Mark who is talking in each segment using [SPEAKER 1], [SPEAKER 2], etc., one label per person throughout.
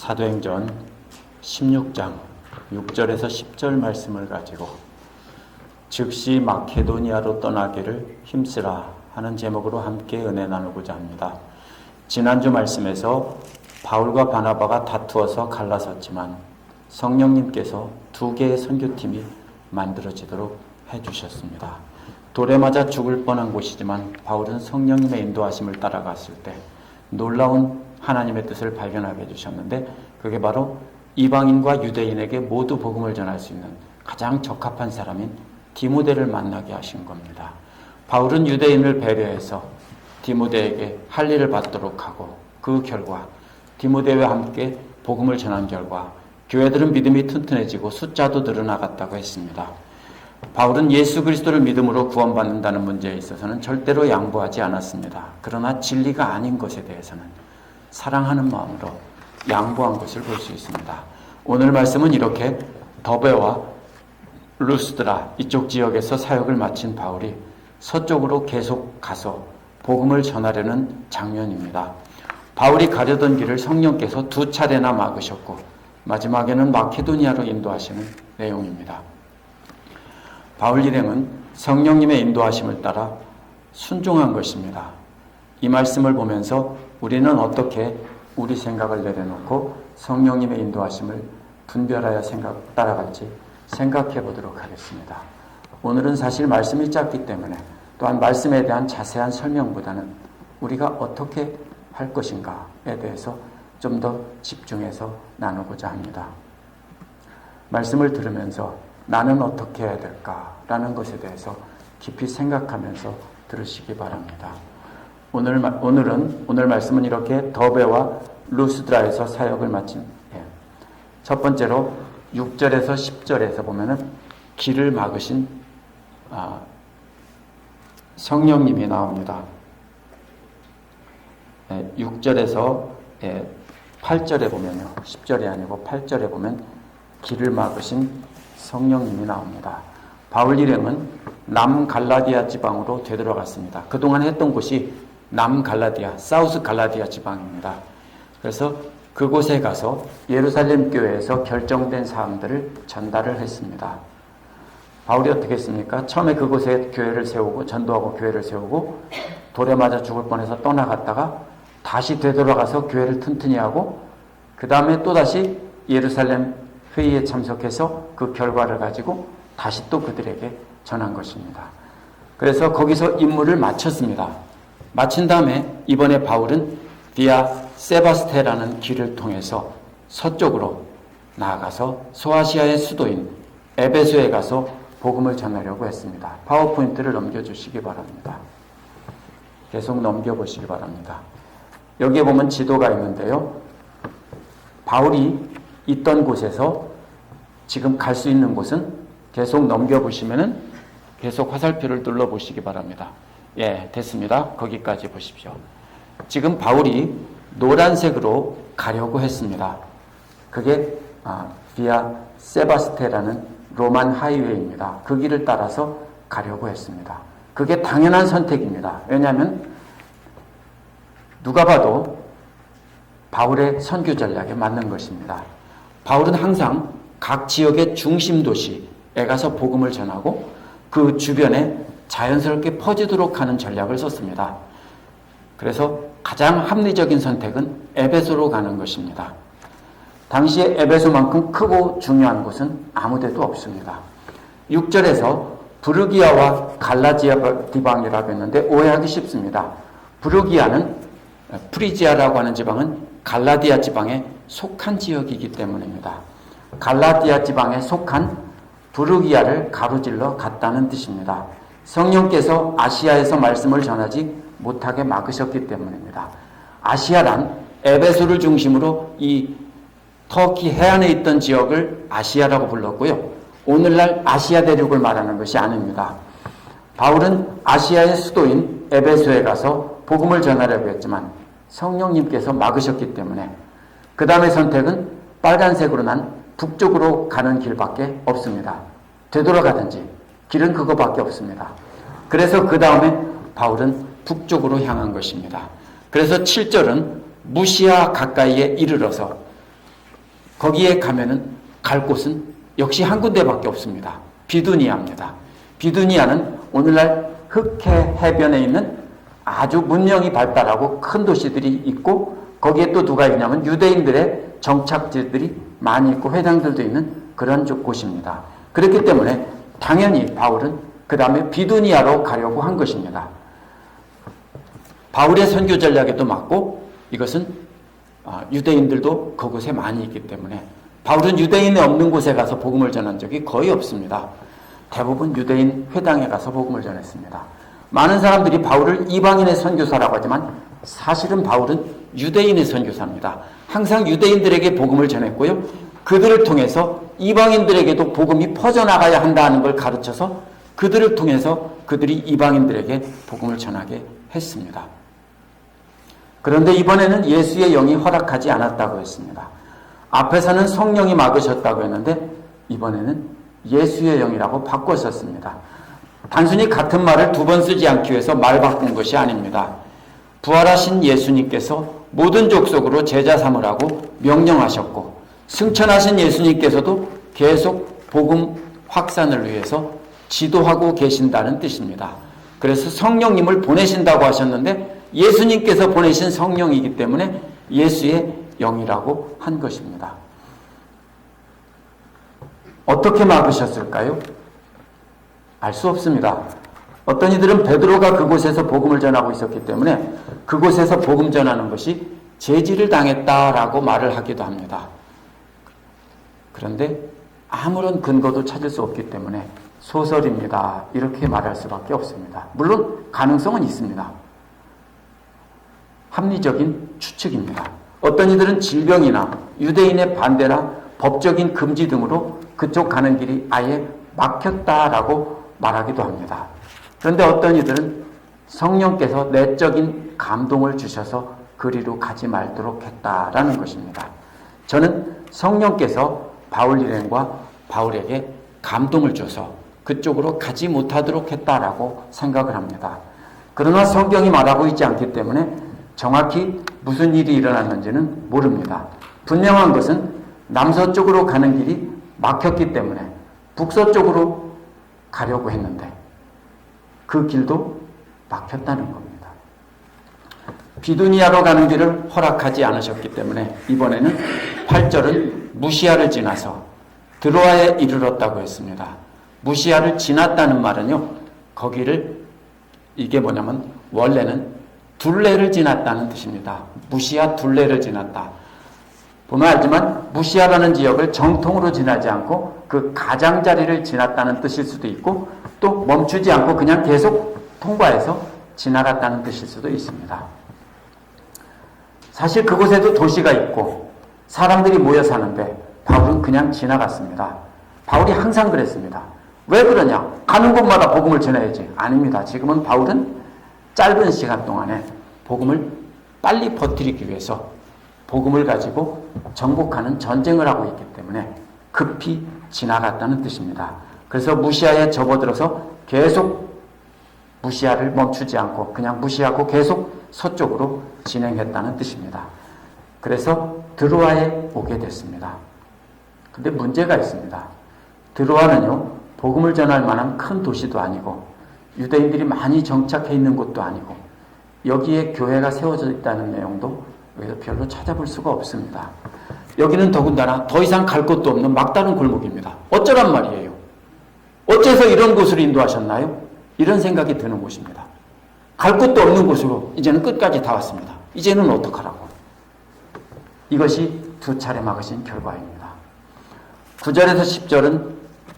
[SPEAKER 1] 사도행전 16장 6절에서 10절 말씀을 가지고 즉시 마케도니아로 떠나기를 힘쓰라 하는 제목으로 함께 은혜 나누고자 합니다. 지난주 말씀에서 바울과 바나바가 다투어서 갈라섰지만 성령님께서 두 개의 선교팀이 만들어지도록 해주셨습니다. 돌에 맞아 죽을 뻔한 곳이지만 바울은 성령님의 인도하심을 따라갔을 때 놀라운 하나님의 뜻을 발견하게 해주셨는데, 그게 바로 이방인과 유대인에게 모두 복음을 전할 수 있는 가장 적합한 사람인 디모데를 만나게 하신 겁니다. 바울은 유대인을 배려해서 디모데에게 할 일을 받도록 하고, 그 결과 디모데와 함께 복음을 전한 결과 교회들은 믿음이 튼튼해지고 숫자도 늘어나갔다고 했습니다. 바울은 예수 그리스도를 믿음으로 구원받는다는 문제에 있어서는 절대로 양보하지 않았습니다. 그러나 진리가 아닌 것에 대해서는 사랑하는 마음으로 양보한 것을 볼 수 있습니다. 오늘 말씀은 이렇게 더베와 루스드라 이쪽 지역에서 사역을 마친 바울이 서쪽으로 계속 가서 복음을 전하려는 장면입니다. 바울이 가려던 길을 성령께서 두 차례나 막으셨고 마지막에는 마케도니아로 인도하시는 내용입니다. 바울 일행은 성령님의 인도하심을 따라 순종한 것입니다. 이 말씀을 보면서 우리는 어떻게 우리 생각을 내려놓고 성령님의 인도하심을 분별하여 따라갈지 생각해 보도록 하겠습니다. 오늘은 사실 말씀이 짧기 때문에 또한 말씀에 대한 자세한 설명보다는 우리가 어떻게 할 것인가에 대해서 좀 더 집중해서 나누고자 합니다. 말씀을 들으면서 나는 어떻게 해야 될까라는 것에 대해서 깊이 생각하면서 들으시기 바랍니다. 오늘 말씀은 이렇게 더베와 루스드라에서 사역을 마친, 첫 번째로 6절에서 10절에서 보면은 길을 막으신 성령님이 나옵니다. 6절에서 8절에 보면요, 10절이 아니고 8절에 보면 길을 막으신 성령님이 나옵니다. 바울 일행은 남갈라디아 지방으로 되돌아갔습니다. 그동안 했던 곳이 남갈라디아, 사우스 갈라디아 지방입니다. 그래서 그곳에 가서 예루살렘 교회에서 결정된 사항들을 전달을 했습니다. 바울이 어떻게 했습니까? 처음에 그곳에 교회를 세우고 전도하고 교회를 세우고 돌에 맞아 죽을 뻔해서 떠나갔다가 다시 되돌아가서 교회를 튼튼히 하고 그 다음에 또다시 예루살렘 회의에 참석해서 그 결과를 가지고 다시 또 그들에게 전한 것입니다. 그래서 거기서 임무를 마쳤습니다. 마친 다음에 이번에 바울은 비아 세바스테라는 길을 통해서 서쪽으로 나아가서 소아시아의 수도인 에베소에 가서 복음을 전하려고 했습니다. 파워포인트를 넘겨주시기 바랍니다. 계속 넘겨보시기 바랍니다. 여기에 보면 지도가 있는데요. 바울이 있던 곳에서 지금 갈 수 있는 곳은 계속 넘겨보시면은 계속 화살표를 눌러보시기 바랍니다. 예, 됐습니다. 거기까지 보십시오. 지금 바울이 노란색으로 가려고 했습니다. 그게 비아 세바스테라는 로만 하이웨이입니다. 그 길을 따라서 가려고 했습니다. 그게 당연한 선택입니다. 왜냐하면 누가 봐도 바울의 선교 전략에 맞는 것입니다. 바울은 항상 각 지역의 중심 도시에 가서 복음을 전하고 그 주변에 자연스럽게 퍼지도록 하는 전략을 썼습니다. 그래서 가장 합리적인 선택은 에베소로 가는 것입니다. 당시에 에베소만큼 크고 중요한 곳은 아무데도 없습니다. 6절에서 부르기아와 갈라디아 지방이라고 했는데 오해하기 쉽습니다. 부르기아는 프리지아라고 하는 지방은 갈라디아 지방에 속한 지역이기 때문입니다. 갈라디아 지방에 속한 부르기아를 가로질러 갔다는 뜻입니다. 성령께서 아시아에서 말씀을 전하지 못하게 막으셨기 때문입니다. 아시아란 에베소를 중심으로 이 터키 해안에 있던 지역을 아시아라고 불렀고요. 오늘날 아시아 대륙을 말하는 것이 아닙니다. 바울은 아시아의 수도인 에베소에 가서 복음을 전하려고 했지만 성령님께서 막으셨기 때문에 그 다음의 선택은 빨간색으로 난 북쪽으로 가는 길밖에 없습니다. 되돌아가든지 길은 그거밖에 없습니다. 그래서 그 다음에 바울은 북쪽으로 향한 것입니다. 그래서 7절은 무시아 가까이에 이르러서 거기에 가면은 갈 곳은 역시 한 군데밖에 없습니다. 비두니아입니다. 비두니아는 오늘날 흑해 해변에 있는 아주 문명이 발달하고 큰 도시들이 있고, 거기에 또 누가 있냐면 유대인들의 정착지들이 많이 있고 회당들도 있는 그런 곳입니다. 그렇기 때문에 당연히 바울은 그 다음에 비두니아로 가려고 한 것입니다. 바울의 선교 전략에도 맞고, 이것은 유대인들도 그곳에 많이 있기 때문에 바울은 유대인이 없는 곳에 가서 복음을 전한 적이 거의 없습니다. 대부분 유대인 회당에 가서 복음을 전했습니다. 많은 사람들이 바울을 이방인의 선교사라고 하지만 사실은 바울은 유대인의 선교사입니다. 항상 유대인들에게 복음을 전했고요, 그들을 통해서 이방인들에게도 복음이 퍼져나가야 한다는 걸 가르쳐서 그들을 통해서 그들이 이방인들에게 복음을 전하게 했습니다. 그런데 이번에는 예수의 영이 허락하지 않았다고 했습니다. 앞에서는 성령이 막으셨다고 했는데 이번에는 예수의 영이라고 바꿨었습니다. 단순히 같은 말을 두 번 쓰지 않기 위해서 말 바꾼 것이 아닙니다. 부활하신 예수님께서 모든 족속으로 제자 삼으라고 명령하셨고, 승천하신 예수님께서도 계속 복음 확산을 위해서 지도하고 계신다는 뜻입니다. 그래서 성령님을 보내신다고 하셨는데 예수님께서 보내신 성령이기 때문에 예수의 영이라고 한 것입니다. 어떻게 막으셨을까요? 알 수 없습니다. 어떤 이들은 베드로가 그곳에서 복음을 전하고 있었기 때문에 그곳에서 복음 전하는 것이 제지를 당했다라고 말을 하기도 합니다. 그런데 아무런 근거도 찾을 수 없기 때문에 소설입니다, 이렇게 말할 수밖에 없습니다. 물론 가능성은 있습니다. 합리적인 추측입니다. 어떤 이들은 질병이나 유대인의 반대나 법적인 금지 등으로 그쪽 가는 길이 아예 막혔다라고 말하기도 합니다. 그런데 어떤 이들은 성령께서 내적인 감동을 주셔서 그리로 가지 말도록 했다라는 것입니다. 저는 성령께서 바울 일행과 바울에게 감동을 줘서 그쪽으로 가지 못하도록 했다라고 생각을 합니다. 그러나 성경이 말하고 있지 않기 때문에 정확히 무슨 일이 일어났는지는 모릅니다. 분명한 것은 남서쪽으로 가는 길이 막혔기 때문에 북서쪽으로 가려고 했는데 그 길도 막혔다는 겁니다. 비두니아로 가는 길을 허락하지 않으셨기 때문에 이번에는 8절은 무시아를 지나서 드로아에 이르렀다고 했습니다. 무시아를 지났다는 말은요, 거기를, 이게 뭐냐면 원래는 둘레를 지났다는 뜻입니다. 무시아 둘레를 지났다. 보면 알지만 무시아라는 지역을 정통으로 지나지 않고 그 가장자리를 지났다는 뜻일 수도 있고, 또 멈추지 않고 그냥 계속 통과해서 지나갔다는 뜻일 수도 있습니다. 사실 그곳에도 도시가 있고 사람들이 모여 사는데 바울은 그냥 지나갔습니다. 바울이 항상 그랬습니다. 왜 그러냐? 가는 곳마다 복음을 전해야지. 아닙니다. 지금은 바울은 짧은 시간 동안에 복음을 빨리 퍼뜨리기 위해서 복음을 가지고 정복하는 전쟁을 하고 있기 때문에 급히 지나갔다는 뜻입니다. 그래서 무시아에 접어들어서 계속 무시아를 멈추지 않고 그냥 무시하고 계속 서쪽으로 진행했다는 뜻입니다. 그래서 드로아에 오게 됐습니다. 근데 문제가 있습니다. 드로아는요, 복음을 전할 만한 큰 도시도 아니고 유대인들이 많이 정착해 있는 곳도 아니고 여기에 교회가 세워져 있다는 내용도 여기서 별로 찾아볼 수가 없습니다. 여기는 더군다나 더 이상 갈 곳도 없는 막다른 골목입니다. 어쩌란 말이에요? 어째서 이런 곳으로 인도하셨나요? 이런 생각이 드는 곳입니다. 갈 곳도 없는 곳으로 이제는 끝까지 다 왔습니다. 이제는 어떡하라고? 이것이 두 차례 막으신 결과입니다. 9절에서 10절은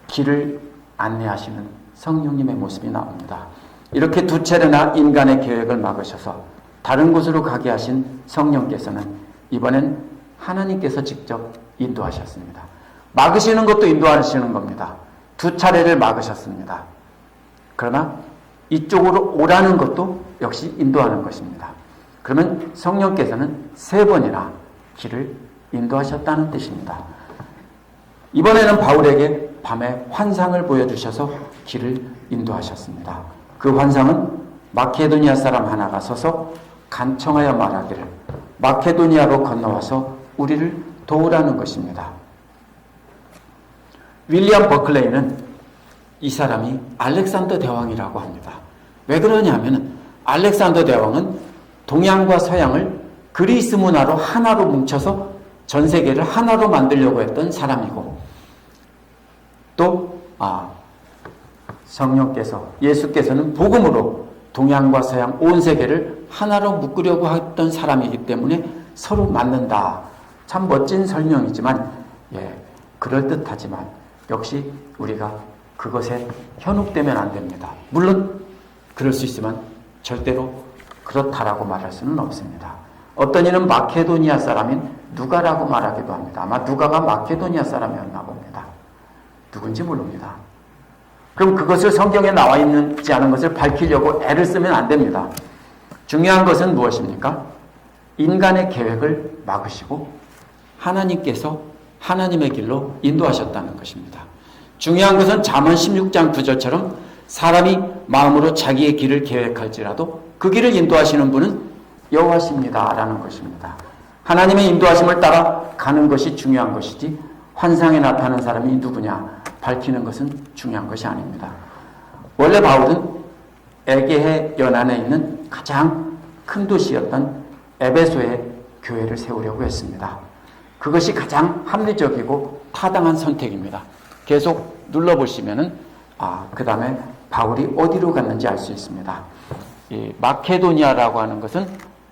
[SPEAKER 1] 길을 안내하시는 성령님의 모습이 나옵니다. 이렇게 두 차례나 인간의 계획을 막으셔서 다른 곳으로 가게 하신 성령께서는 이번엔 하나님께서 직접 인도하셨습니다. 막으시는 것도 인도하시는 겁니다. 두 차례를 막으셨습니다. 그러나 이쪽으로 오라는 것도 역시 인도하는 것입니다. 그러면 성령께서는 3번이나 길을 인도하셨다는 뜻입니다. 이번에는 바울에게 밤에 환상을 보여주셔서 길을 인도하셨습니다. 그 환상은 마케도니아 사람 하나가 서서 간청하여 말하기를 마케도니아로 건너와서 우리를 도우라는 것입니다. 윌리엄 버클레이는 이 사람이 알렉산더 대왕이라고 합니다. 왜 그러냐면 알렉산더 대왕은 동양과 서양을 그리스 문화로 하나로 뭉쳐서 전 세계를 하나로 만들려고 했던 사람이고, 또 성령께서, 예수께서는 복음으로 동양과 서양 온 세계를 하나로 묶으려고 했던 사람이기 때문에 서로 맞는다. 참 멋진 설명이지만, 그럴듯하지만 역시 우리가 그것에 현혹되면 안 됩니다. 물론 그럴 수 있지만 절대로 그렇다라고 말할 수는 없습니다. 어떤 이는 마케도니아 사람인 누가라고 말하기도 합니다. 아마 누가가 마케도니아 사람이었나 봅니다. 누군지 모릅니다. 그럼 그것을 성경에 나와 있지 않은 것을 밝히려고 애를 쓰면 안 됩니다. 중요한 것은 무엇입니까? 인간의 계획을 막으시고 하나님께서 하나님의 길로 인도하셨다는 것입니다. 중요한 것은 잠언 16장 9절처럼 사람이 마음으로 자기의 길을 계획할지라도 그 길을 인도하시는 분은 여호와십니다 라는 것입니다. 하나님의 인도하심을 따라 가는 것이 중요한 것이지 환상에 나타나는 사람이 누구냐 밝히는 것은 중요한 것이 아닙니다. 원래 바울은 에게해 연안에 있는 가장 큰 도시였던 에베소에 교회를 세우려고 했습니다. 그것이 가장 합리적이고 타당한 선택입니다. 계속 눌러보시면은 그 다음에 바울이 어디로 갔는지 알 수 있습니다. 이 마케도니아라고 하는 것은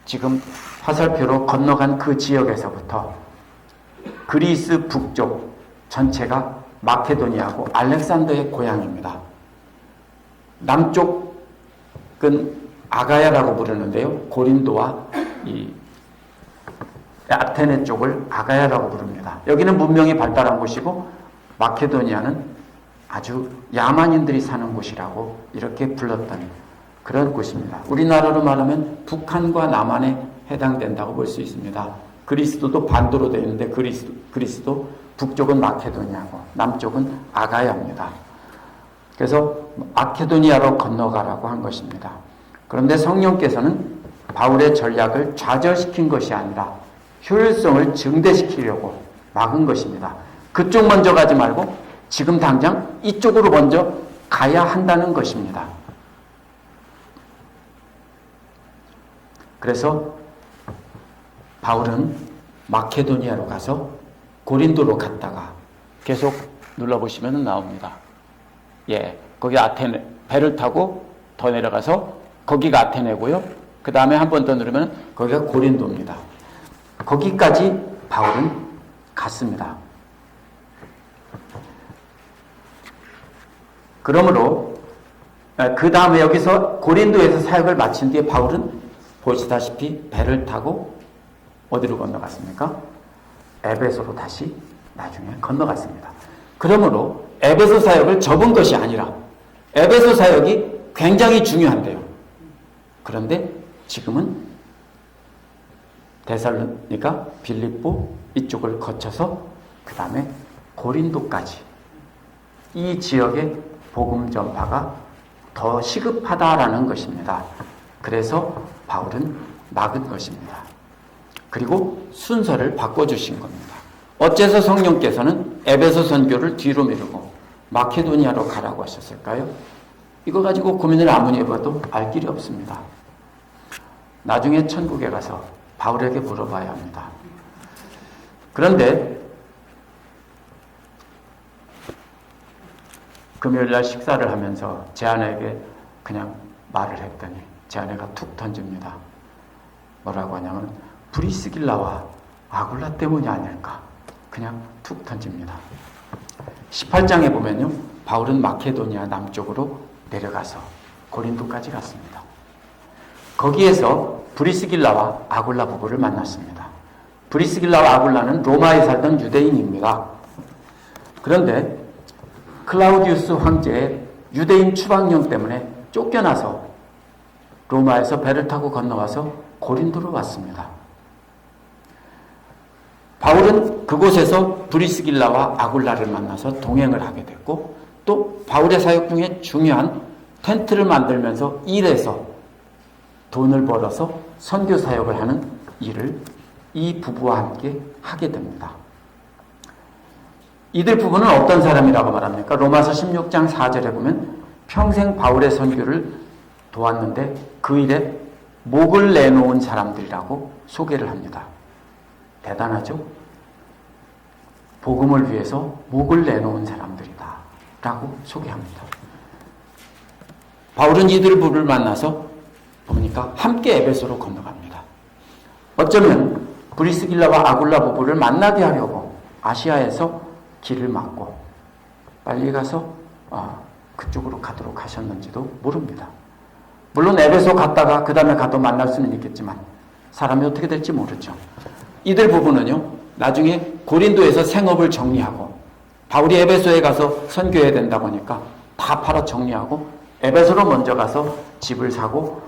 [SPEAKER 1] 지금 화살표로 건너간 그 지역에서부터 그리스 북쪽 전체가 마케도니아고 알렉산더의 고향입니다. 남쪽은 아가야라고 부르는데요. 고린도와 이 아테네 쪽을 아가야라고 부릅니다. 여기는 문명이 발달한 곳이고 마케도니아는 아주 야만인들이 사는 곳이라고 이렇게 불렀던 그런 곳입니다. 우리나라로 말하면 북한과 남한에 해당된다고 볼 수 있습니다. 그리스도도 반도로 되어 있는데 그리스도 북쪽은 마케도니아고 남쪽은 아가야입니다. 그래서 마케도니아로 건너가라고 한 것입니다. 그런데 성령께서는 바울의 전략을 좌절시킨 것이 아니라 효율성을 증대시키려고 막은 것입니다. 그쪽 먼저 가지 말고 지금 당장 이쪽으로 먼저 가야 한다는 것입니다. 그래서 바울은 마케도니아로 가서 고린도로 갔다가 계속 눌러보시면 나옵니다. 거기 아테네, 배를 타고 더 내려가서 거기가 아테네고요. 그 다음에 한 번 더 누르면 거기가 고린도입니다. 거기까지 바울은 갔습니다. 그러므로 그 다음에 여기서 고린도에서 사역을 마친 뒤에 바울은 보시다시피 배를 타고 어디로 건너갔습니까? 에베소로 다시 나중에 건너갔습니다. 그러므로 에베소 사역을 접은 것이 아니라 에베소 사역이 굉장히 중요한데요. 그런데 지금은 데살로니가, 빌립보 이쪽을 거쳐서 그 다음에 고린도까지 이 지역의 복음 전파가 더 시급하다라는 것입니다. 그래서 바울은 막은 것입니다. 그리고 순서를 바꿔주신 겁니다. 어째서 성령께서는 에베소 선교를 뒤로 미루고 마케도니아로 가라고 하셨을까요? 이거 가지고 고민을 아무리 해봐도 알 길이 없습니다. 나중에 천국에 가서 바울에게 물어봐야 합니다. 그런데 금요일날 식사를 하면서 제 아내에게 그냥 말을 했더니 제 아내가 툭 던집니다. 뭐라고 하냐면 브리스길라와 아굴라 때문이 아닐까. 그냥 툭 던집니다. 18장에 보면요. 바울은 마케도니아 남쪽으로 내려가서 고린도까지 갔습니다. 거기에서 브리스길라와 아굴라 부부를 만났습니다. 브리스길라와 아굴라는 로마에 살던 유대인입니다. 그런데 클라우디우스 황제의 유대인 추방령 때문에 쫓겨나서 로마에서 배를 타고 건너와서 고린도로 왔습니다. 바울은 그곳에서 브리스길라와 아굴라를 만나서 동행을 하게 됐고 또 바울의 사역 중에 중요한 텐트를 만들면서 일해서 돈을 벌어서 선교 사역을 하는 일을 이 부부와 함께 하게 됩니다. 이들 부부는 어떤 사람이라고 말합니까? 로마서 16장 4절에 보면 평생 바울의 선교를 도왔는데 그 일에 목을 내놓은 사람들이라고 소개를 합니다. 대단하죠? 복음을 위해서 목을 내놓은 사람들이다 라고 소개합니다. 바울은 이들 부부를 만나서 보니까 함께 에베소로 건너갑니다. 어쩌면 브리스길라와 아굴라 부부를 만나게 하려고 아시아에서 길을 막고 빨리 가서 그쪽으로 가도록 하셨는지도 모릅니다. 물론 에베소 갔다가 그 다음에 가도 만날 수는 있겠지만 사람이 어떻게 될지 모르죠. 이들 부부는요, 나중에 고린도에서 생업을 정리하고 바울이 에베소에 가서 선교해야 된다고 하니까 다 팔아 정리하고 에베소로 먼저 가서 집을 사고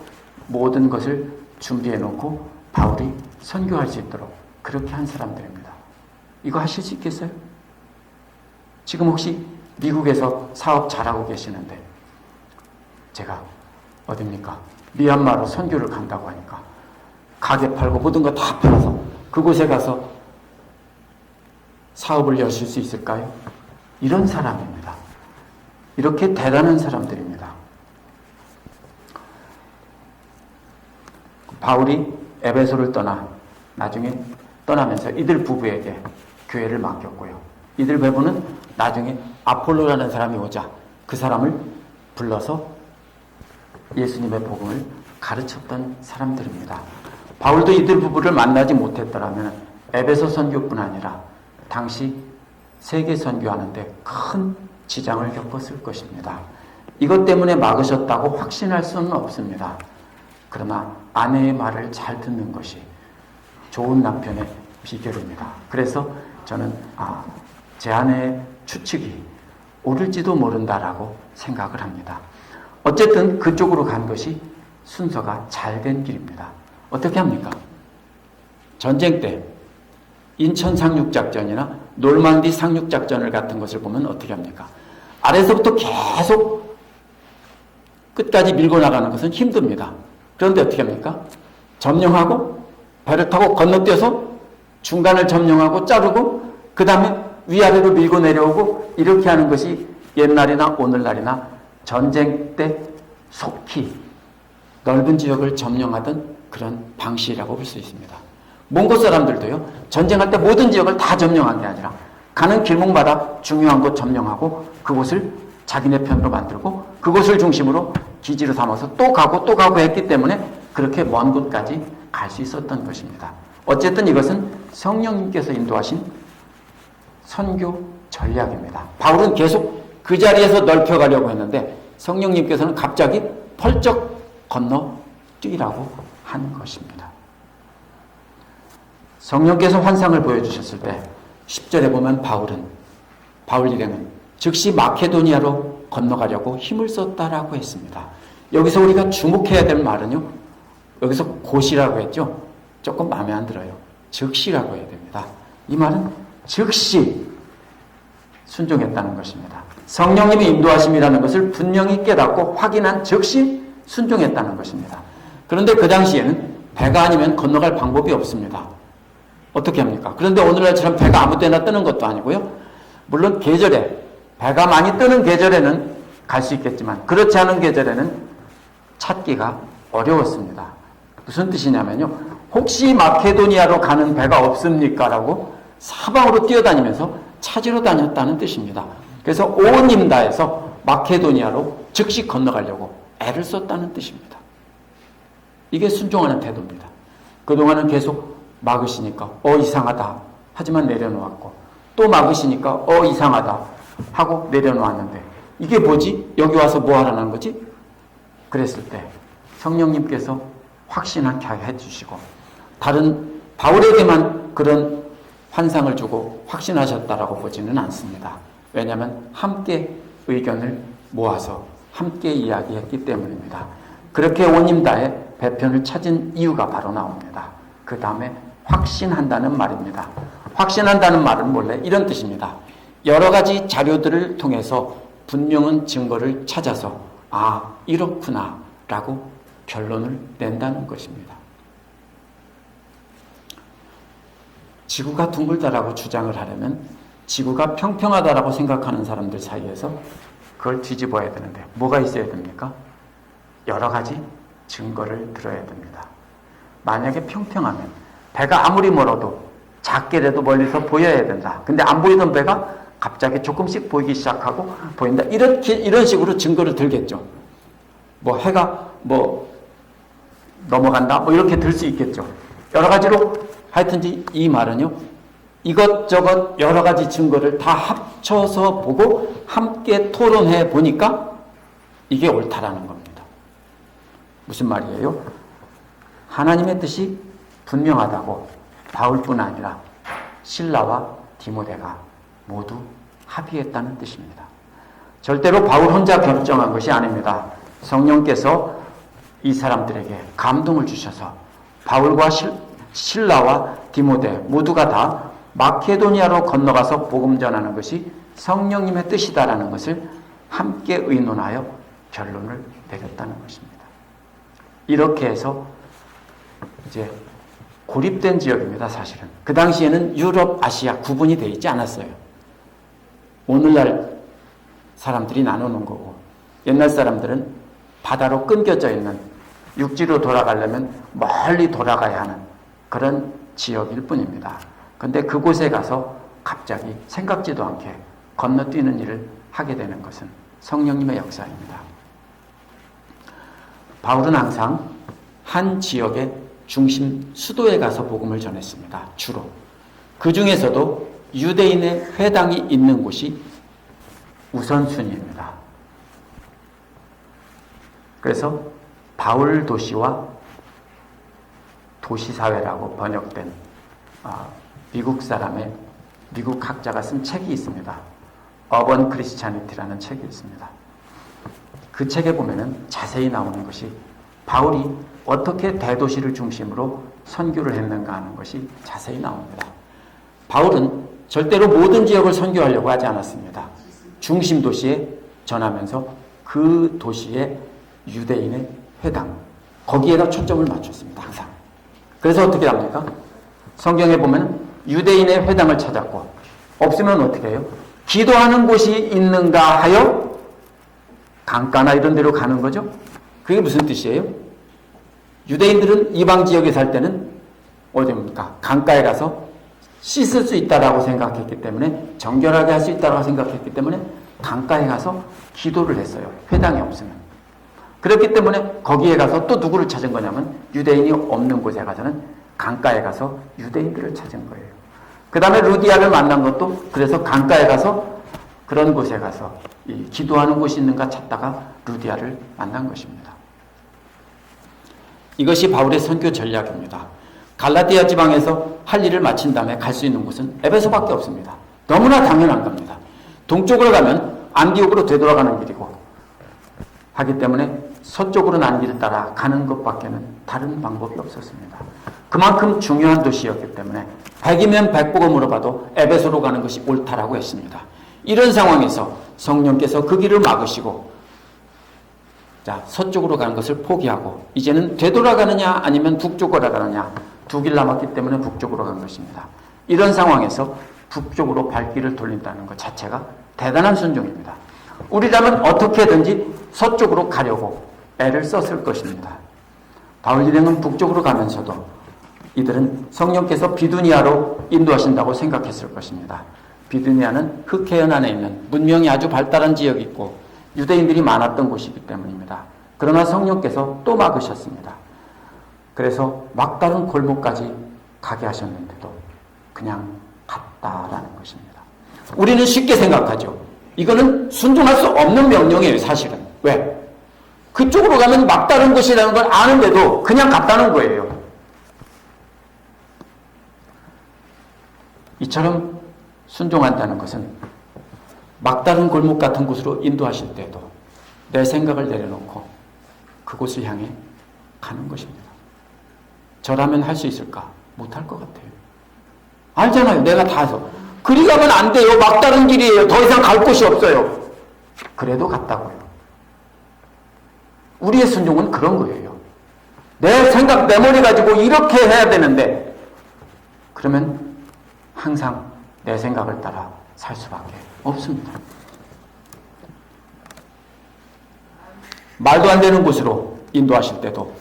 [SPEAKER 1] 모든 것을 준비해 놓고 바울이 선교할 수 있도록 그렇게 한 사람들입니다. 이거 하실 수 있겠어요? 지금 혹시 미국에서 사업 잘하고 계시는데 제가 어딥니까? 미얀마로 선교를 간다고 하니까 가게 팔고 모든 거 다 팔아서 그곳에 가서 사업을 여실 수 있을까요? 이런 사람입니다. 이렇게 대단한 사람들입니다. 바울이 에베소를 나중에 떠나면서 이들 부부에게 교회를 맡겼고요. 이들 부부는 나중에 아폴로라는 사람이 오자 그 사람을 불러서 예수님의 복음을 가르쳤던 사람들입니다. 바울도 이들 부부를 만나지 못했더라면 에베소 선교뿐 아니라 당시 세계 선교하는데 큰 지장을 겪었을 것입니다. 이것 때문에 막으셨다고 확신할 수는 없습니다. 그러나 아내의 말을 잘 듣는 것이 좋은 남편의 비결입니다. 그래서 저는 제 아내의 추측이 옳을지도 모른다라고 생각을 합니다. 어쨌든 그쪽으로 간 것이 순서가 잘 된 길입니다. 어떻게 합니까? 전쟁 때 인천 상륙작전이나 놀만디 상륙작전을 같은 것을 보면 어떻게 합니까? 아래서부터 계속 끝까지 밀고 나가는 것은 힘듭니다. 그런데 어떻게 합니까? 점령하고 배를 타고 건너뛰어서 중간을 점령하고 자르고 그 다음에 위아래로 밀고 내려오고 이렇게 하는 것이 옛날이나 오늘날이나 전쟁 때 속히 넓은 지역을 점령하던 그런 방식이라고 볼 수 있습니다. 몽고 사람들도요, 전쟁할 때 모든 지역을 다 점령한 게 아니라 가는 길목마다 중요한 곳 점령하고 그곳을 자기네 편으로 만들고 그곳을 중심으로 기지로 삼아서 또 가고 했기 때문에 그렇게 먼 곳까지 갈 수 있었던 것입니다. 어쨌든 이것은 성령님께서 인도하신 선교 전략입니다. 바울은 계속 그 자리에서 넓혀가려고 했는데 성령님께서는 갑자기 펄쩍 건너 뛰라고 한 것입니다. 성령께서 환상을 보여주셨을 때 10절에 보면 바울 일행은 즉시 마케도니아로 건너가려고 힘을 썼다라고 했습니다. 여기서 우리가 주목해야 될 말은요, 여기서 곧이라고 했죠. 조금 마음에 안 들어요. 즉시라고 해야 됩니다. 이 말은 즉시 순종했다는 것입니다. 성령님의 인도하심이라는 것을 분명히 깨닫고 확인한 즉시 순종했다는 것입니다. 그런데 그 당시에는 배가 아니면 건너갈 방법이 없습니다. 어떻게 합니까? 그런데 오늘날처럼 배가 아무 때나 뜨는 것도 아니고요. 물론 계절에, 배가 많이 뜨는 계절에는 갈 수 있겠지만 그렇지 않은 계절에는 찾기가 어려웠습니다. 무슨 뜻이냐면요, 혹시 마케도니아로 가는 배가 없습니까? 라고 사방으로 뛰어다니면서 찾으러 다녔다는 뜻입니다. 그래서 온 힘 다해서 마케도니아로 즉시 건너가려고 애를 썼다는 뜻입니다. 이게 순종하는 태도입니다. 그동안은 계속 막으시니까 이상하다 하지만 내려놓았고 또 막으시니까 이상하다 하고 내려놓았는데 이게 뭐지? 여기 와서 뭐 하라는 거지? 그랬을 때 성령님께서 확신하게 해주시고 다른 바울에게만 그런 환상을 주고 확신하셨다라고 보지는 않습니다. 왜냐하면 함께 의견을 모아서 함께 이야기했기 때문입니다. 그렇게 온 힘 다해 배편을 찾은 이유가 바로 나옵니다. 그 다음에 확신한다는 말입니다. 확신한다는 말은 원래 이런 뜻입니다. 여러 가지 자료들을 통해서 분명한 증거를 찾아서 이렇구나 라고 결론을 낸다는 것입니다. 지구가 둥글다라고 주장을 하려면 지구가 평평하다라고 생각하는 사람들 사이에서 그걸 뒤집어야 되는데 뭐가 있어야 됩니까? 여러 가지 증거를 들어야 됩니다. 만약에 평평하면 배가 아무리 멀어도 작게라도 멀리서 보여야 된다. 근데 안 보이던 배가 갑자기 조금씩 보이기 시작하고 보인다. 이런 식으로 증거를 들겠죠. 뭐 해가 뭐 넘어간다. 뭐 이렇게 들 수 있겠죠. 여러 가지로 하여튼 이 말은요. 이것저것 여러 가지 증거를 다 합쳐서 보고 함께 토론해 보니까 이게 옳다라는 겁니다. 무슨 말이에요? 하나님의 뜻이 분명하다고 바울뿐 아니라 실라와 디모데가 모두 합의했다는 뜻입니다. 절대로 바울 혼자 결정한 것이 아닙니다. 성령께서 이 사람들에게 감동을 주셔서 바울과 실라와 디모데 모두가 다 마케도니아로 건너가서 복음 전하는 것이 성령님의 뜻이다라는 것을 함께 의논하여 결론을 내렸다는 것입니다. 이렇게 해서 이제 고립된 지역입니다. 사실은 그 당시에는 유럽, 아시아 구분이 되어 있지 않았어요. 오늘날 사람들이 나누는 거고 옛날 사람들은 바다로 끊겨져 있는 육지로 돌아가려면 멀리 돌아가야 하는 그런 지역일 뿐입니다. 그런데 그곳에 가서 갑자기 생각지도 않게 건너뛰는 일을 하게 되는 것은 성령님의 역사입니다. 바울은 항상 한 지역의 중심 수도에 가서 복음을 전했습니다. 주로. 그 중에서도 유대인의 회당이 있는 곳이 우선순위입니다. 그래서 바울 도시와 도시사회라고 번역된 미국 학자가 쓴 책이 있습니다. 어번 크리스찬니티라는 책이 있습니다. 그 책에 보면은 자세히 나오는 것이 바울이 어떻게 대도시를 중심으로 선교를 했는가 하는 것이 자세히 나옵니다. 바울은 절대로 모든 지역을 선교하려고 하지 않았습니다. 중심 도시에 전하면서 그 도시의 유대인의 회당, 거기에다 초점을 맞췄습니다. 항상. 그래서 어떻게 합니까? 성경에 보면 유대인의 회당을 찾았고 없으면 어떻게 해요? 기도하는 곳이 있는가 하여 강가나 이런 데로 가는 거죠. 그게 무슨 뜻이에요? 유대인들은 이방 지역에 살 때는 어디입니까? 강가에 가서 씻을 수 있다라고 생각했기 때문에 정결하게 할 수 있다라고 생각했기 때문에 강가에 가서 기도를 했어요. 회당이 없으면. 그렇기 때문에 거기에 가서 또 누구를 찾은 거냐면 유대인이 없는 곳에 가서는 강가에 가서 유대인들을 찾은 거예요. 그 다음에 루디아를 만난 것도 그래서 강가에 가서 그런 곳에 가서 기도하는 곳이 있는가 찾다가 루디아를 만난 것입니다. 이것이 바울의 선교 전략입니다. 갈라디아 지방에서 할 일을 마친 다음에 갈 수 있는 곳은 에베소밖에 없습니다. 너무나 당연한 겁니다. 동쪽으로 가면 안디옥으로 되돌아가는 길이고 하기 때문에 서쪽으로 난 길을 따라 가는 것밖에는 다른 방법이 없었습니다. 그만큼 중요한 도시였기 때문에 100이면 100보고 물어봐도 에베소로 가는 것이 옳다라고 했습니다. 이런 상황에서 성령께서 그 길을 막으시고 자, 서쪽으로 가는 것을 포기하고 이제는 되돌아가느냐 아니면 북쪽으로 가느냐 두 길 남았기 때문에 북쪽으로 간 것입니다. 이런 상황에서 북쪽으로 발길을 돌린다는 것 자체가 대단한 순종입니다. 우리라면 어떻게든지 서쪽으로 가려고 애를 썼을 것입니다. 바울 일행은 북쪽으로 가면서도 이들은 성령께서 비두니아로 인도하신다고 생각했을 것입니다. 비두니아는 흑해연 안에 있는 문명이 아주 발달한 지역이 있고 유대인들이 많았던 곳이기 때문입니다. 그러나 성령께서 또 막으셨습니다. 그래서 막다른 골목까지 가게 하셨는데도 그냥 갔다라는 것입니다. 우리는 쉽게 생각하죠. 이거는 순종할 수 없는 명령이에요, 사실은. 왜? 그쪽으로 가면 막다른 곳이라는 걸 아는데도 그냥 갔다는 거예요. 이처럼 순종한다는 것은 막다른 골목 같은 곳으로 인도하실 때도 내 생각을 내려놓고 그곳을 향해 가는 것입니다. 저라면 할 수 있을까? 못할 것 같아요. 알잖아요. 내가 다 해서. 그리 가면 안 돼요. 막다른 길이에요. 더 이상 갈 곳이 없어요. 그래도 갔다고요. 우리의 순종은 그런 거예요. 내 생각, 내 머리 가지고 이렇게 해야 되는데 그러면 항상 내 생각을 따라 살 수밖에 없습니다. 말도 안 되는 곳으로 인도하실 때도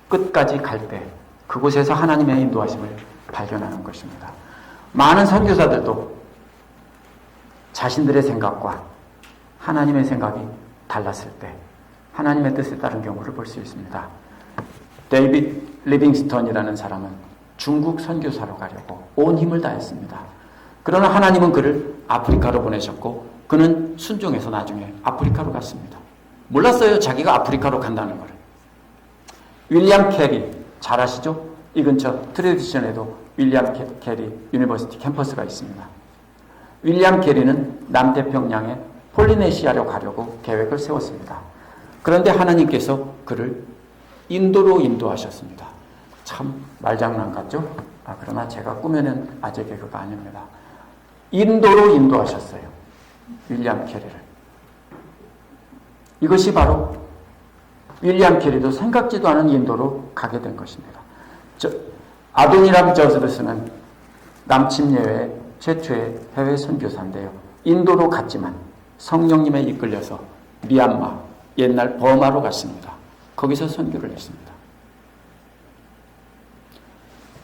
[SPEAKER 1] 끝까지 갈 때 그곳에서 하나님의 인도하심을 발견하는 것입니다. 많은 선교사들도 자신들의 생각과 하나님의 생각이 달랐을 때 하나님의 뜻에 따른 경우를 볼 수 있습니다. 데이빗 리빙스턴이라는 사람은 중국 선교사로 가려고 온 힘을 다했습니다. 그러나 하나님은 그를 아프리카로 보내셨고 그는 순종해서 나중에 아프리카로 갔습니다. 몰랐어요. 자기가 아프리카로 간다는 걸. 윌리엄 캐리 잘 아시죠? 이 근처 트레디션에도 윌리엄 캐리 유니버시티 캠퍼스가 있습니다. 윌리엄 캐리는 남태평양에 폴리네시아로 가려고 계획을 세웠습니다. 그런데 하나님께서 그를 인도로 인도하셨습니다. 참 말장난 같죠? 그러나 제가 꾸며낸 아재 개그가 아닙니다. 인도로 인도하셨어요. 윌리엄 캐리를. 이것이 바로 윌리엄 캐리도 생각지도 않은 인도로 가게 된 것입니다. 아도니람 저스르스는 남침예회 최초의 해외 선교사인데요. 인도로 갔지만 성령님에 이끌려서 미얀마, 옛날 버마로 갔습니다. 거기서 선교를 했습니다.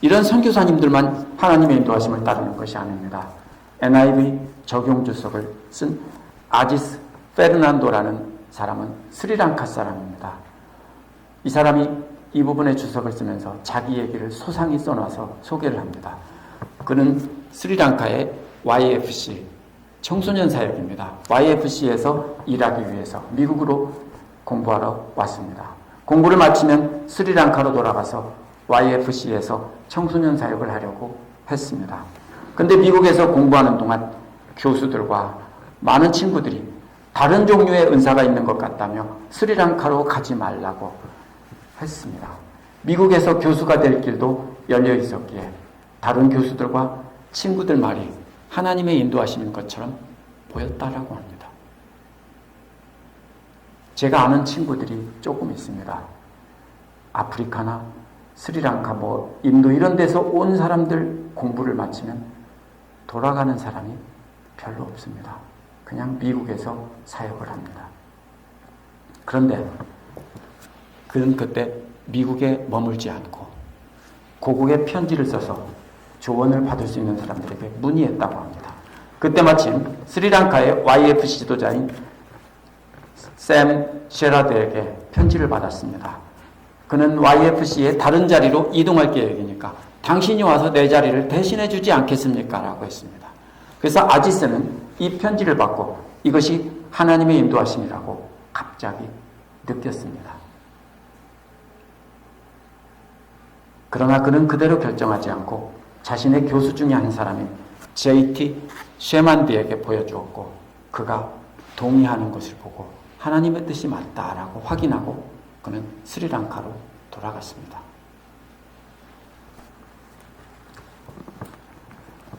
[SPEAKER 1] 이런 선교사님들만 하나님의 인도하심을 따르는 것이 아닙니다. NIV 적용주석을 쓴 아지스 페르난도라는 사람은 스리랑카 사람입니다. 이 사람이 이 부분의 주석을 쓰면서 자기 얘기를 소상히 써놔서 소개를 합니다. 그는 스리랑카의 YFC 청소년 사역입니다. YFC에서 일하기 위해서 미국으로 공부하러 왔습니다. 공부를 마치면 스리랑카로 돌아가서 YFC에서 청소년 사역을 하려고 했습니다. 근데 미국에서 공부하는 동안 교수들과 많은 친구들이 다른 종류의 은사가 있는 것 같다며 스리랑카로 가지 말라고 했습니다. 미국에서 교수가 될 길도 열려 있었기에 다른 교수들과 친구들 말이 하나님의 인도하시는 것처럼 보였다라고 합니다. 제가 아는 친구들이 조금 있습니다. 아프리카나 스리랑카, 인도 이런 데서 온 사람들 공부를 마치면 돌아가는 사람이 별로 없습니다. 그냥 미국에서 사역을 합니다. 그런데 그는 그때 미국에 머물지 않고 고국에 편지를 써서 조언을 받을 수 있는 사람들에게 문의했다고 합니다. 그때 마침 스리랑카의 YFC 지도자인 샘 셰라드에게 편지를 받았습니다. 그는 YFC의 다른 자리로 이동할 계획이니까 당신이 와서 내 자리를 대신해 주지 않겠습니까? 라고 했습니다. 그래서 아지스는 이 편지를 받고 이것이 하나님의 인도하심이라고 갑자기 느꼈습니다. 그러나 그는 그대로 결정하지 않고 자신의 교수 중에 한 사람인 J.T. 쉐만드에게 보여주었고 그가 동의하는 것을 보고 하나님의 뜻이 맞다라고 확인하고 그는 스리랑카로 돌아갔습니다.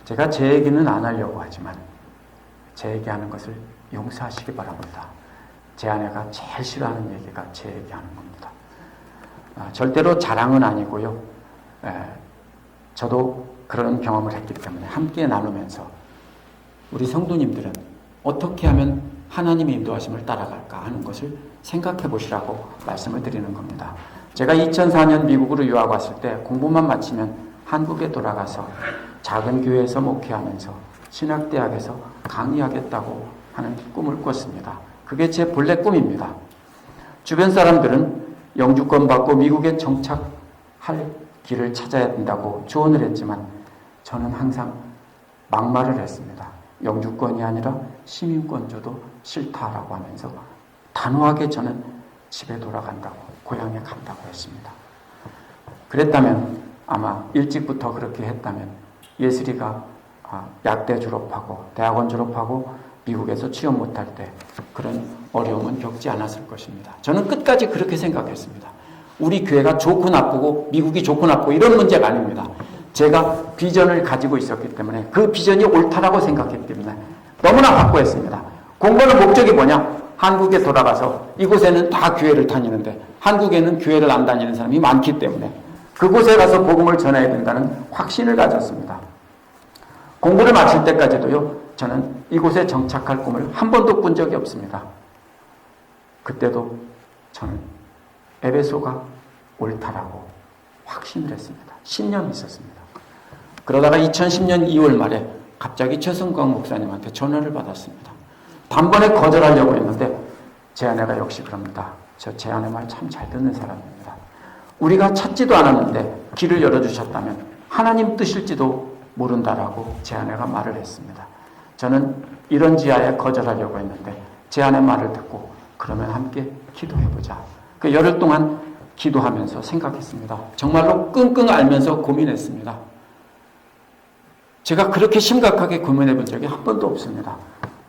[SPEAKER 1] 제가 제 얘기는 안 하려고 하지만 제 얘기하는 것을 용서하시기 바랍니다. 제 아내가 제일 싫어하는 얘기가 제 얘기하는 겁니다. 절대로 자랑은 아니고요. 저도 그런 경험을 했기 때문에 함께 나누면서 우리 성도님들은 어떻게 하면 하나님의 인도하심을 따라갈까 하는 것을 생각해 보시라고 말씀을 드리는 겁니다. 제가 2004년 미국으로 유학 왔을 때 공부만 마치면 한국에 돌아가서 작은 교회에서 목회하면서 신학대학에서 강의하겠다고 하는 꿈을 꿨습니다. 그게 제 본래 꿈입니다. 주변 사람들은 영주권 받고 미국에 정착할 길을 찾아야 된다고 조언을 했지만 저는 항상 막말을 했습니다. 영주권이 아니라 시민권조도 싫다라고 하면서 단호하게 저는 집에 돌아간다고, 고향에 간다고 했습니다. 그랬다면 아마 일찍부터 그렇게 했다면 예슬이가 약대 졸업하고 대학원 졸업하고 미국에서 취업 못할 때 그런 어려움은 겪지 않았을 것입니다. 저는 끝까지 그렇게 생각했습니다. 우리 교회가 좋고 나쁘고 미국이 좋고 나쁘고 이런 문제가 아닙니다. 제가 비전을 가지고 있었기 때문에 그 비전이 옳다라고 생각했기 때문에 너무나 확고했습니다. 공부하는 목적이 뭐냐? 한국에 돌아가서 이곳에는 다 교회를 다니는데 한국에는 교회를 안 다니는 사람이 많기 때문에 그곳에 가서 복음을 전해야 된다는 확신을 가졌습니다. 공부를 마칠 때까지도요. 저는 이곳에 정착할 꿈을 한 번도 꾼 적이 없습니다. 그때도 저는 에베소가 옳다라고 확신을 했습니다. 신념이 있었습니다. 그러다가 2010년 2월 말에 갑자기 최성광 목사님한테 전화를 받았습니다. 단번에 거절하려고 했는데 제 아내가 역시 그럽니다. 제 아내 말 참 잘 듣는 사람입니다. 우리가 찾지도 않았는데 길을 열어주셨다면 하나님 뜻일지도 모른다라고 제 아내가 말을 했습니다. 저는 이런 지하에 거절하려고 했는데 제 아내 말을 듣고 그러면 함께 기도해보자. 그 열흘 동안 기도하면서 생각했습니다. 정말로 끙끙 앓면서 고민했습니다. 제가 그렇게 심각하게 고민해 본 적이 한 번도 없습니다.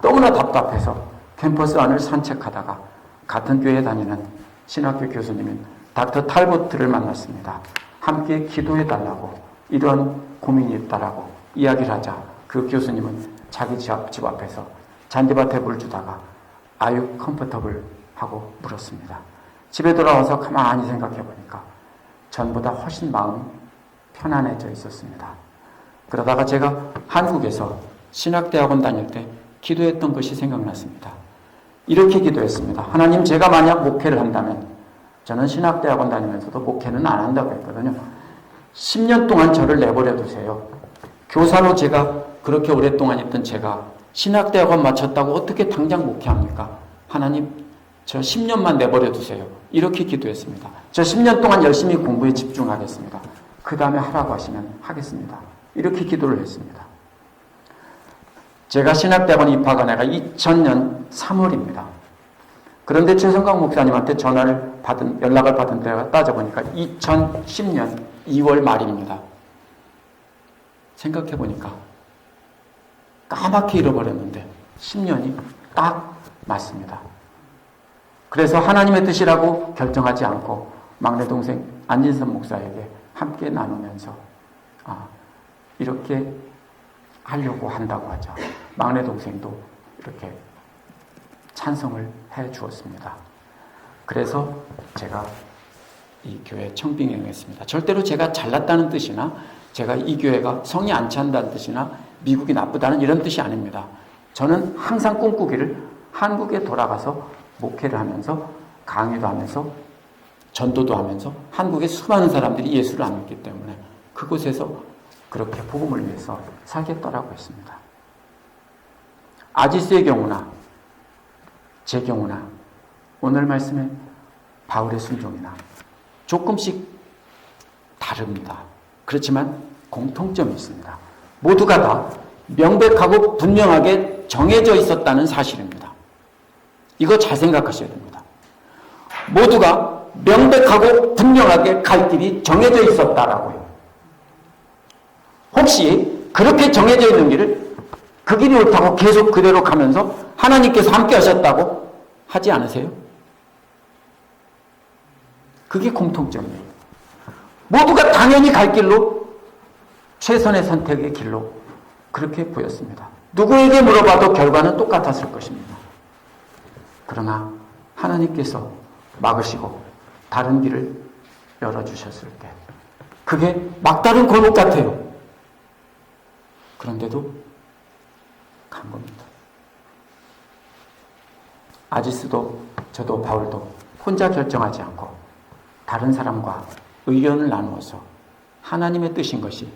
[SPEAKER 1] 너무나 답답해서 캠퍼스 안을 산책하다가 같은 교회에 다니는 신학교 교수님인 닥터 탈보트를 만났습니다. 함께 기도해 달라고 이런 고민이 있다라고 이야기를 하자 그 교수님은 자기 집 앞에서 잔디밭에 물 주다가 Are you comfortable? 하고 물었습니다. 집에 돌아와서 가만히 생각해 보니까 전보다 훨씬 마음이 편안해져 있었습니다. 그러다가 제가 한국에서 신학대학원 다닐 때 기도했던 것이 생각났습니다. 이렇게 기도했습니다. 하나님, 제가 만약 목회를 한다면 저는 신학대학원 다니면서도 목회는 안 한다고 했거든요. 10년 동안 저를 내버려 두세요. 교사로 제가 그렇게 오랫동안 있던 제가 신학대학원 마쳤다고 어떻게 당장 목회합니까? 하나님, 저 10년만 내버려 두세요. 이렇게 기도했습니다. 저 10년 동안 열심히 공부에 집중하겠습니다. 그 다음에 하라고 하시면 하겠습니다. 이렇게 기도를 했습니다. 제가 신학대학원 입학한 해가 2000년 3월입니다. 그런데 최성광 목사님한테 연락을 받은 때가 따져보니까 2010년 2월 말입니다. 생각해보니까 까맣게 잃어버렸는데 10년이 딱 맞습니다. 그래서 하나님의 뜻이라고 결정하지 않고 막내 동생 안진선 목사에게 함께 나누면서 이렇게 하려고 한다고 하죠. 막내 동생도 이렇게 찬성을 해 주었습니다. 그래서 제가 이 교회에 청빙에 응했습니다. 절대로 제가 잘났다는 뜻이나 제가 이 교회가 성이 안 찬다는 뜻이나 미국이 나쁘다는 이런 뜻이 아닙니다. 저는 항상 꿈꾸기를 한국에 돌아가서 목회를 하면서 강의도 하면서 전도도 하면서 한국의 수많은 사람들이 예수를 안 믿기 때문에 그곳에서 그렇게 복음을 위해서 살겠다라고 했습니다. 아지스의 경우나 제 경우나 오늘 말씀의 바울의 순종이나 조금씩 다릅니다. 그렇지만 공통점이 있습니다. 모두가 다 명백하고 분명하게 정해져 있었다는 사실입니다. 이거 잘 생각하셔야 됩니다. 모두가 명백하고 분명하게 갈 길이 정해져 있었다라고 해요. 혹시 그렇게 정해져 있는 길을 그 길이 옳다고 계속 그대로 가면서 하나님께서 함께 하셨다고 하지 않으세요? 그게 공통점이에요. 모두가 당연히 갈 길로 최선의 선택의 길로 그렇게 보였습니다. 누구에게 물어봐도 결과는 똑같았을 것입니다. 그러나 하나님께서 막으시고 다른 길을 열어주셨을 때 그게 막다른 골목 같아요. 그런데도 간 겁니다. 아지스도 저도 바울도 혼자 결정하지 않고 다른 사람과 의견을 나누어서 하나님의 뜻인 것이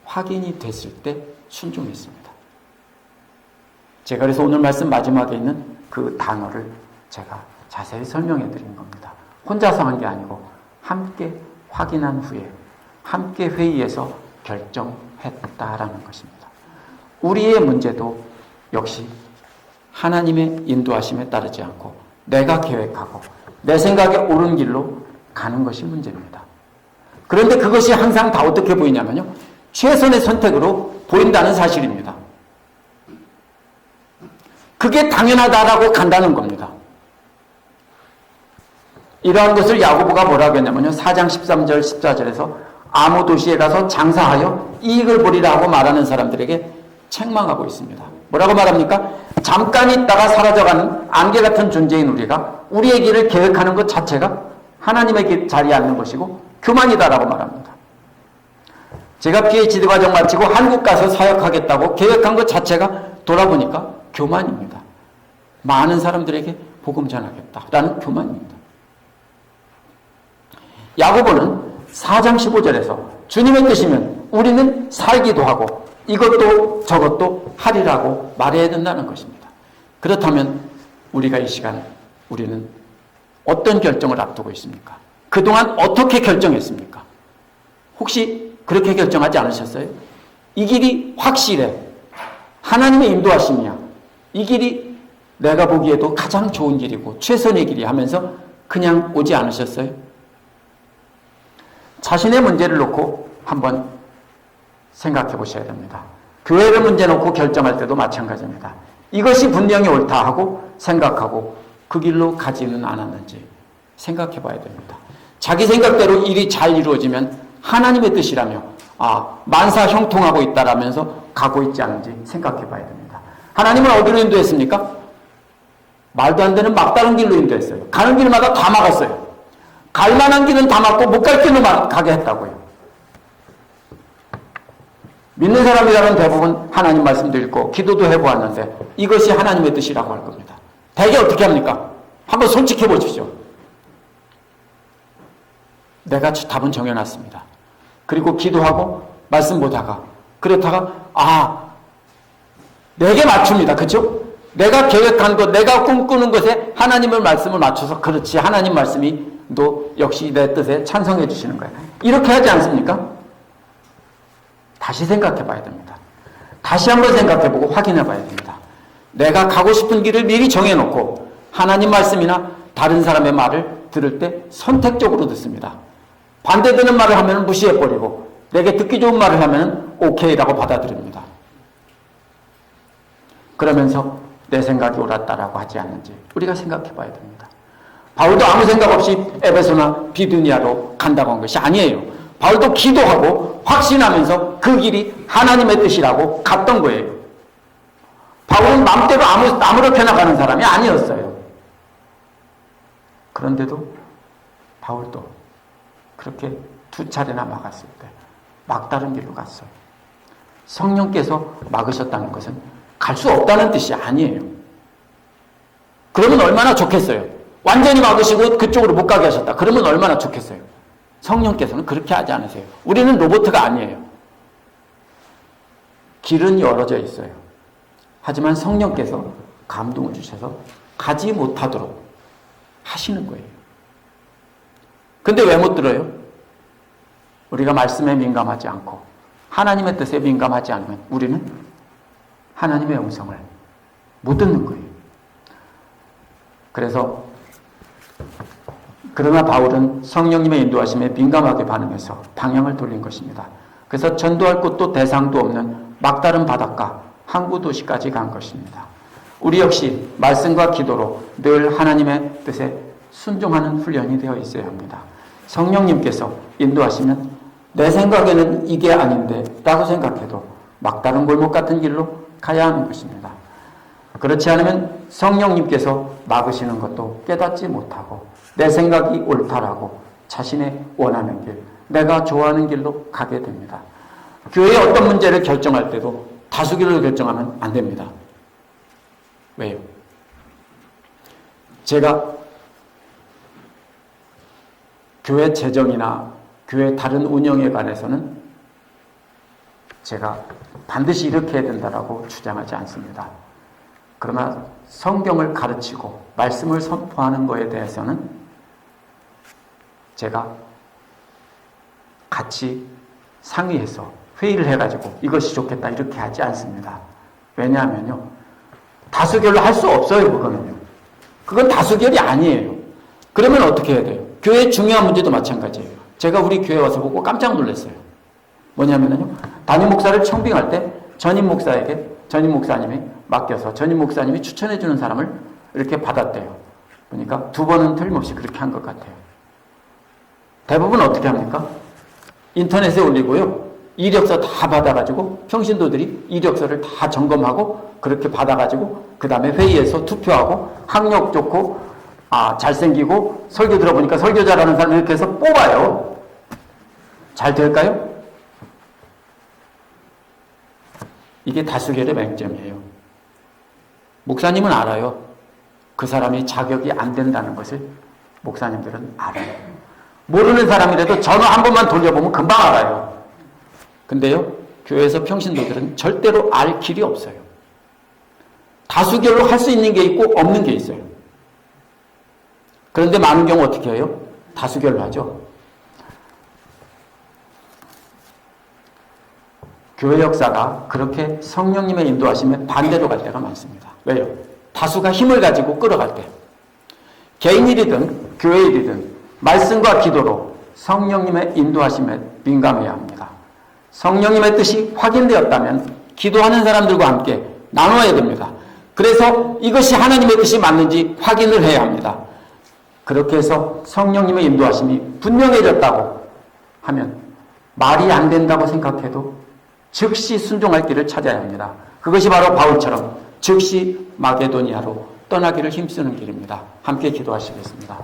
[SPEAKER 1] 확인이 됐을 때 순종했습니다. 제가 그래서 오늘 말씀 마지막에 있는 그 단어를 제가 자세히 설명해 드린 겁니다. 혼자서 한 게 아니고 함께 확인한 후에 함께 회의해서 결정했다라는 것입니다. 우리의 문제도 역시 하나님의 인도하심에 따르지 않고 내가 계획하고 내 생각에 옳은 길로 가는 것이 문제입니다. 그런데 그것이 항상 다 어떻게 보이냐면요. 최선의 선택으로 보인다는 사실입니다. 그게 당연하다라고 간다는 겁니다. 이러한 것을 야고보가 뭐라고 했냐면요. 4장 13절 14절에서 아무 도시에 가서 장사하여 이익을 보리라고 말하는 사람들에게 책망하고 있습니다. 뭐라고 말합니까? 잠깐 있다가 사라져가는 안개 같은 존재인 우리가 우리의 길을 계획하는 것 자체가 하나님의 자리에 앉는 것이고 교만이다라고 말합니다. 제가 PhD 과정 마치고 한국 가서 사역하겠다고 계획한 것 자체가 돌아보니까 교만입니다. 많은 사람들에게 복음 전하겠다라는 교만입니다. 야고보는 4장 15절에서 주님의 뜻이면 우리는 살기도 하고 이것도 저것도 하리라고 말해야 된다는 것입니다. 그렇다면 우리가 이 시간 우리는 어떤 결정을 앞두고 있습니까? 그동안 어떻게 결정했습니까? 혹시 그렇게 결정하지 않으셨어요? 이 길이 확실해. 하나님의 인도하심이야. 이 길이 내가 보기에도 가장 좋은 길이고 최선의 길이 하면서 그냥 오지 않으셨어요? 자신의 문제를 놓고 한번 생각해 보셔야 됩니다. 교회를 문제 놓고 결정할 때도 마찬가지입니다. 이것이 분명히 옳다 하고 생각하고 그 길로 가지는 않았는지 생각해 봐야 됩니다. 자기 생각대로 일이 잘 이루어지면 하나님의 뜻이라며 만사 형통하고 있다라면서 가고 있지 않은지 생각해 봐야 됩니다. 하나님은 어디로 인도했습니까? 말도 안 되는 막다른 길로 인도했어요. 가는 길마다 다 막았어요. 갈 만한 길은 다 막고 못 갈 길로 가게 했다고요. 믿는 사람이라면 대부분 하나님 말씀도 읽고 기도도 해보았는데 이것이 하나님의 뜻이라고 할 겁니다. 대개 어떻게 합니까? 한번 솔직해 보십시오. 내가 답은 정해놨습니다. 그리고 기도하고 말씀 보다가 그렇다가 내게 맞춥니다. 그렇죠? 내가 계획한 것, 내가 꿈꾸는 것에 하나님의 말씀을 맞춰서 그렇지 하나님 말씀이 또 역시 내 뜻에 찬성해 주시는 거예요. 이렇게 하지 않습니까? 다시 생각해 봐야 됩니다. 다시 한번 생각해 보고 확인해 봐야 됩니다. 내가 가고 싶은 길을 미리 정해놓고 하나님 말씀이나 다른 사람의 말을 들을 때 선택적으로 듣습니다. 반대되는 말을 하면 무시해버리고 내게 듣기 좋은 말을 하면 오케이라고 받아들입니다. 그러면서 내 생각이 옳았다라고 하지 않는지 우리가 생각해 봐야 됩니다. 바울도 아무 생각 없이 에베소나 비두니아로 간다고 한 것이 아니에요. 바울도 기도하고 확신하면서 그 길이 하나님의 뜻이라고 갔던 거예요. 바울은 마음대로 아무렇게나 가는 사람이 아니었어요. 그런데도 바울도 그렇게 2차례나 막았을 때 막다른 길로 갔어요. 성령께서 막으셨다는 것은 갈 수 없다는 뜻이 아니에요. 그러면 얼마나 좋겠어요. 완전히 막으시고 그쪽으로 못 가게 하셨다. 그러면 얼마나 좋겠어요. 성령께서는 그렇게 하지 않으세요. 우리는 로봇가 아니에요. 길은 열어져 있어요. 하지만 성령께서 감동을 주셔서 가지 못하도록 하시는 거예요. 근데 왜 못 들어요? 우리가 말씀에 민감하지 않고 하나님의 뜻에 민감하지 않으면 우리는 하나님의 음성을 못 듣는 거예요. 그러나 바울은 성령님의 인도하심에 민감하게 반응해서 방향을 돌린 것입니다. 그래서 전도할 곳도 대상도 없는 막다른 바닷가 항구 도시까지 간 것입니다. 우리 역시 말씀과 기도로 늘 하나님의 뜻에 순종하는 훈련이 되어 있어야 합니다. 성령님께서 인도하시면 내 생각에는 이게 아닌데 라고 생각해도 막다른 골목 같은 길로 가야 하는 것입니다. 그렇지 않으면 성령님께서 막으시는 것도 깨닫지 못하고 내 생각이 옳다라고 자신의 원하는 길, 내가 좋아하는 길로 가게 됩니다. 교회의 어떤 문제를 결정할 때도 다수결로 결정하면 안 됩니다. 왜요? 제가 교회 재정이나 교회 다른 운영에 관해서는 제가 반드시 이렇게 해야 된다라고 주장하지 않습니다. 그러나 성경을 가르치고 말씀을 선포하는 것에 대해서는 제가 같이 상의해서 회의를 해가지고 이것이 좋겠다 이렇게 하지 않습니다. 왜냐하면요. 다수결로 할 수 없어요. 그건 다수결이 아니에요. 그러면 어떻게 해야 돼요? 교회의 중요한 문제도 마찬가지예요. 제가 우리 교회 와서 보고 깜짝 놀랐어요. 뭐냐면요. 담임 목사를 청빙할 때 전임 목사님이 맡겨서 전임 목사님이 추천해 주는 사람을 이렇게 받았대요. 보니까 2번은 틀림없이 그렇게 한 것 같아요. 대부분 어떻게 합니까? 인터넷에 올리고요. 이력서 다 받아가지고 평신도들이 이력서를 다 점검하고 그렇게 받아가지고 그 다음에 회의에서 투표하고 학력 좋고 잘생기고 설교 들어보니까 설교 잘하는 사람 이렇게 해서 뽑아요. 잘 될까요? 이게 다수결의 맹점이에요. 목사님은 알아요. 그 사람이 자격이 안 된다는 것을 목사님들은 알아요. 모르는 사람이라도 전화 한 번만 돌려보면 금방 알아요. 근데요, 교회에서 평신도들은 절대로 알 길이 없어요. 다수결로 할 수 있는 게 있고 없는 게 있어요. 그런데 많은 경우 어떻게 해요? 다수결로 하죠. 교회 역사가 그렇게 성령님의 인도하심에 반대로 갈 때가 많습니다. 왜요? 다수가 힘을 가지고 끌어갈 때. 개인 일이든 교회 일이든 말씀과 기도로 성령님의 인도하심에 민감해야 합니다. 성령님의 뜻이 확인되었다면 기도하는 사람들과 함께 나눠야 됩니다. 그래서 이것이 하나님의 뜻이 맞는지 확인을 해야 합니다. 그렇게 해서 성령님의 인도하심이 분명해졌다고 하면 말이 안 된다고 생각해도 즉시 순종할 길을 찾아야 합니다. 그것이 바로 바울처럼 즉시 마게도니아로 떠나기를 힘쓰는 길입니다. 함께 기도하시겠습니다.